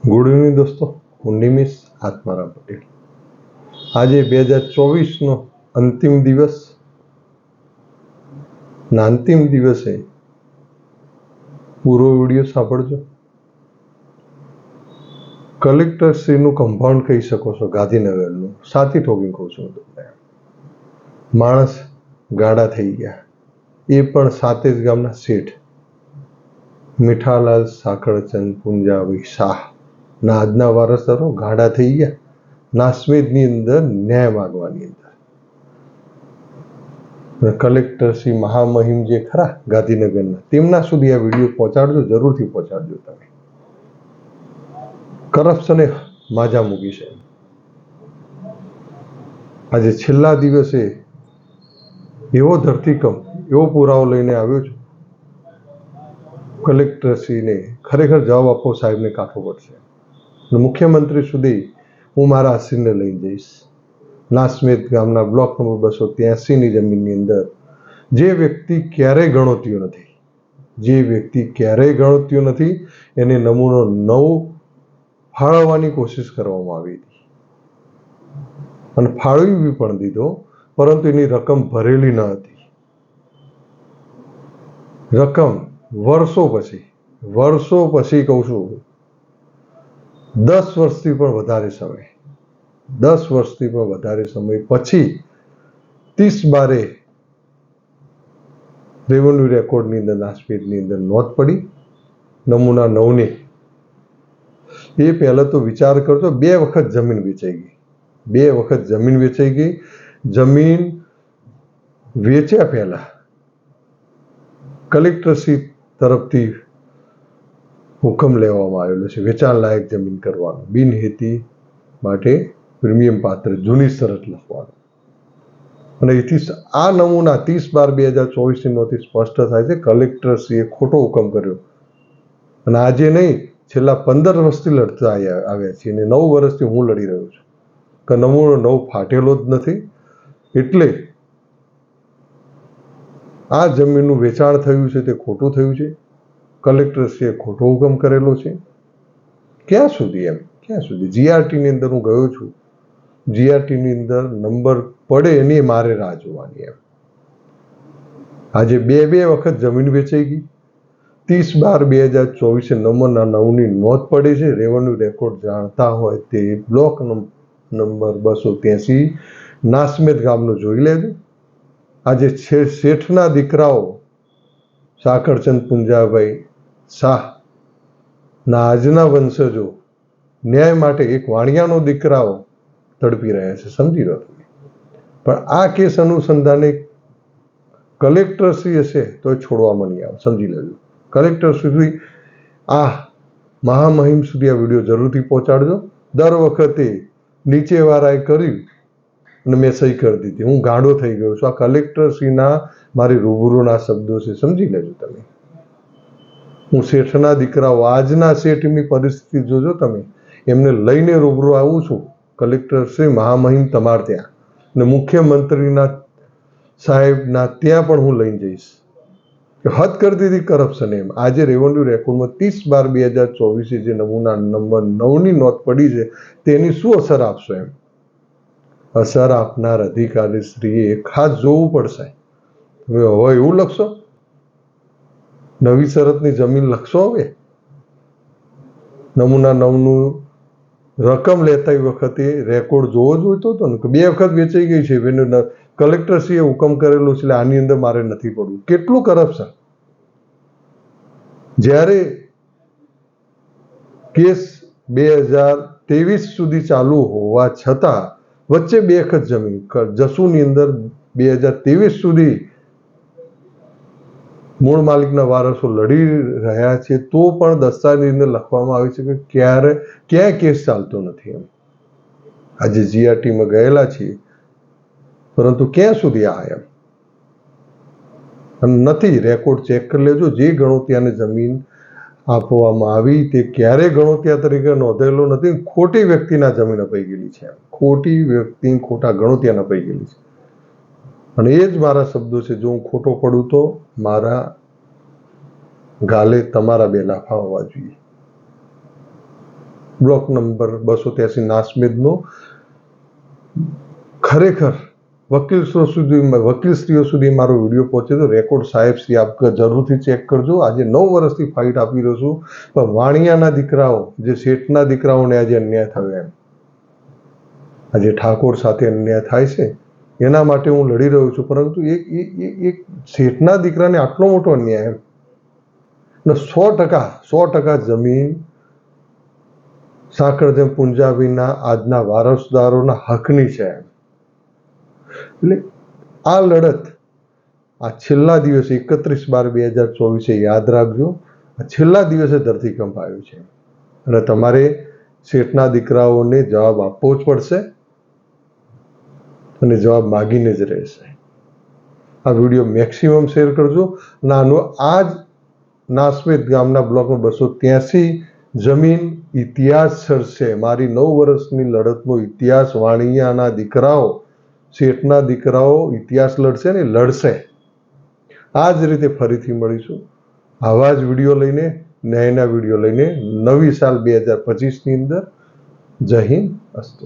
Good evening દોસ્તો, હું નિમિષ આત્મારામ પટેલ. આજે 2024નો અંતિમ દિવસ. અંતિમ દિવસે પૂરો વિડીયો સાંભળજો. કલેક્ટરશ્રીનું કમ્પાઉન્ડ કહી શકો છો, ગાંધીનગરનું. સાથી ઠોકીને કહું છું તમને. માણસ ગાડા થઈ ગયા, એ પણ સાતેજ ગામના શેઠ મીઠાલાલ સાકળચંદ પુંજાભાઈ શાહ ના આજના વારસદારો ગાડા થઈ ગયા. નાસ્મેદની અંદર ન્યાય માગવાની અંદર કલેક્ટર શ્રી મહામહિમ જે ખરા ગાંધીનગરના, તેમના સુધી આ વિડીયો પહોંચાડજો, જરૂરથી પહોંચાડજો. તમે કરપ્શને માજા મૂકી છે. આજે છેલ્લા દિવસે એવો ધરતીકંપ, એવો પુરાવો લઈને આવ્યો છું. કલેક્ટરશ્રીને ખરેખર જવાબ આપવો સાહેબને કાઢવો પડશે. મુખ્યમંત્રી સુધી હું મારા આશીને લઈને જઈશ. નાસ્મેદ ગામના બ્લોક નંબર 283ની જમીનની અંદર જે વ્યક્તિ ક્યારેય ગણોત્યો નથી, એને નમૂનો 9 ફાળવવાની કોશિશ કરવામાં આવી હતી અને ફાળવી પણ દીધો, પરંતુ એની રકમ ભરેલી ન હતી. રકમ વર્ષો પછી કહું છું, 10 વર્ષથી પણ વધારે સમય પછી 30/12 રેવન્યુ રેકોર્ડની અંદર નાસ્મેદની અંદર નોંધ પડી નમૂના 9ની. એ પહેલા તો વિચાર કરજો, 2 વખત જમીન વેચાઈ ગઈ. જમીન વેચ્યા પહેલા કલેક્ટરશ્રી તરફથી હુકમ લેવામાં આવેલો છે વેચાણ લાયક જમીન કરવાનો, બિનહેતી માટે પ્રીમિયમ પાત્ર જૂની શરત લખવાનો. અને એથી આ નમૂના 30/12/2024ની નોંધથી સ્પષ્ટ થાય છે કલેક્ટરશ્રીએ ખોટો હુકમ કર્યો. અને આજે નહીં, છેલ્લા 15 વર્ષથી લડતા આવ્યા છીએ અને 9 વર્ષથી હું લડી રહ્યો છું કે નમૂનો 9 ફાટેલો જ નથી. એટલે આ જમીનનું વેચાણ થયું છે તે ખોટું થયું છે. કલેક્ટરશ્રીએ ખોટો હુકમ કરેલો છે. ક્યાં સુધી જીઆરટીની અંદર હું ગયો છું. જીઆરટીની અંદર નંબર પડે એની મારે રાહ જોવાની. આજે 2 વખત જમીન વેચાઈ ગઈ. 30/12/2024 નંબરના 9ની નોંધ પડી છે. રેવન્યુ રેકોર્ડ જાણતા હોય તે બ્લોક નંબર 283 નાસ્મેદ ગામનું જોઈ લેજો. આજે શેઠના દીકરાઓ સાકળચંદ પુંજાભાઈ શાહ ના આજના વંશજો ન્યાય માટે, એક વાણિયાનો દીકરાઓ તડપી રહ્યા છે, સમજી લો તમે. પણ આ કેસ અનુસંધાને કલેક્ટરશ્રી હશે તો છોડવામાં નહીં આવે, સમજી લેજો. કલેક્ટર સુધી આ મહામહિમ સુધી આ વિડીયો જરૂરથી પહોંચાડજો. દર વખતે નીચેવાળાએ કર્યું અને મેં સહી કરી દીધી. હું ગાંડો થઈ ગયો છું. આ કલેક્ટરશ્રીના મારી રૂબરૂના શબ્દો છે, સમજી લેજો તમે. હું શેઠના દીકરાઓ, આજના શેઠની પરિસ્થિતિ જોજો તમે. એમને લઈને રૂબરૂ આવું છું કલેક્ટરશ્રી મહામહિમ તમારે ત્યાં, અને મુખ્યમંત્રીના સાહેબના ત્યાં પણ હું લઈને જઈશ. હદ કરી દીધી કરપ્શન એમ. આજે રેવન્યુ રેકોર્ડમાં 30/12/2024 જે નમૂના નંબર 9ની નોંધ પડી છે તેની શું અસર આપશો એમ. અસર આપનાર અધિકારીશ્રીએ ખાસ જોવું પડશે. હવે એવું લખશો, નવી શરતની જમીન લખશો. હવે નમૂના 9નું રકમ લેતા વખતે રેકોર્ડ જોવો જોઈતો હતો ને, કે 2 વખત વેચાઈ ગઈ છે, કલેક્ટરશ્રીએ હુકમ કરેલું છે એટલે આની અંદર મારે નથી પડવું. કેટલું કરપ્શન! જ્યારે કેસ 2023 સુધી ચાલુ હોવા છતાં વચ્ચે 2 વખત જમીન જસુની અંદર 2023 સુધી મૂળ માલિકના વારસો લડી રહ્યા છે, તો પણ દસ્તાવેજની અંદર લખવામાં આવે છે કે ક્યાંય કેસ ચાલતો નથી એમ. આજે જીઆરટીમાં ગયેલા છીએ, પરંતુ ક્યાં સુધી આ એમ નથી. રેકોર્ડ ચેક કરી લેજો. જે ગણોતિયાને જમીન આપવામાં આવી તે ક્યારેય ગણોતિયા તરીકે નોંધેલો નથી. ખોટી વ્યક્તિના જમીન અપાઈ ગયેલી છે. ખોટા ગણોતિયાને અપાઈ ગયેલી છે. અને એ જ મારા શબ્દો છે. જો હું ખોટો પડું તો મારા ગાલે તમારા 2 લાફા હોવા જોઈએ. બ્લોક નંબર 283 નાસ્મેદનો ખરેખર વકીલશ્રીઓ સુધી મારો વિડીયો પહોંચે તો રેકોર્ડ સાહેબશ્રી આપ જરૂરથી ચેક કરજો. આજે 9 વર્ષથી ફાઇટ આપી રહ્યો છું, પણ વાણિયાના દીકરાઓ, જે શેઠના દીકરાઓને આજે અન્યાય થયો, એમ આજે ઠાકોર સાથે અન્યાય થાય છે, એના માટે હું લડી રહ્યો છું. પરંતુ એક શેઠના દીકરાને આટલો મોટો અન્યાય, એમ 100% જમીન સાંકળધેમ પુંજાબીના આજના વારસદારોના હકની છે. એટલે આ લડત આ છેલ્લા દિવસે 31/12/2024 યાદ રાખજો. આ છેલ્લા દિવસે ધરતીકંપ આવ્યો છે અને તમારે શેઠના દીકરાઓને જવાબ આપવો જ પડશે અને જવાબ માગીને જ રહેશે. આ વિડીયો મેક્સિમમ શેર કરજો. આ જ નાસ્મેદ ગામના બ્લોક 283 જમીન ઇતિહાસ સર્જશે. મારી 9 વર્ષની લડતનો ઇતિહાસ વાણિયાના દીકરાઓ, શેઠના દીકરાઓ ઇતિહાસ લડશે ને લડશે. આ જ રીતે ફરીથી મળીશું આવા જ વિડીયો લઈને, ન્યાયના વિડીયો લઈને નવી સાલ 2025ની અંદર. જય હિન્દ, અસ્તુ.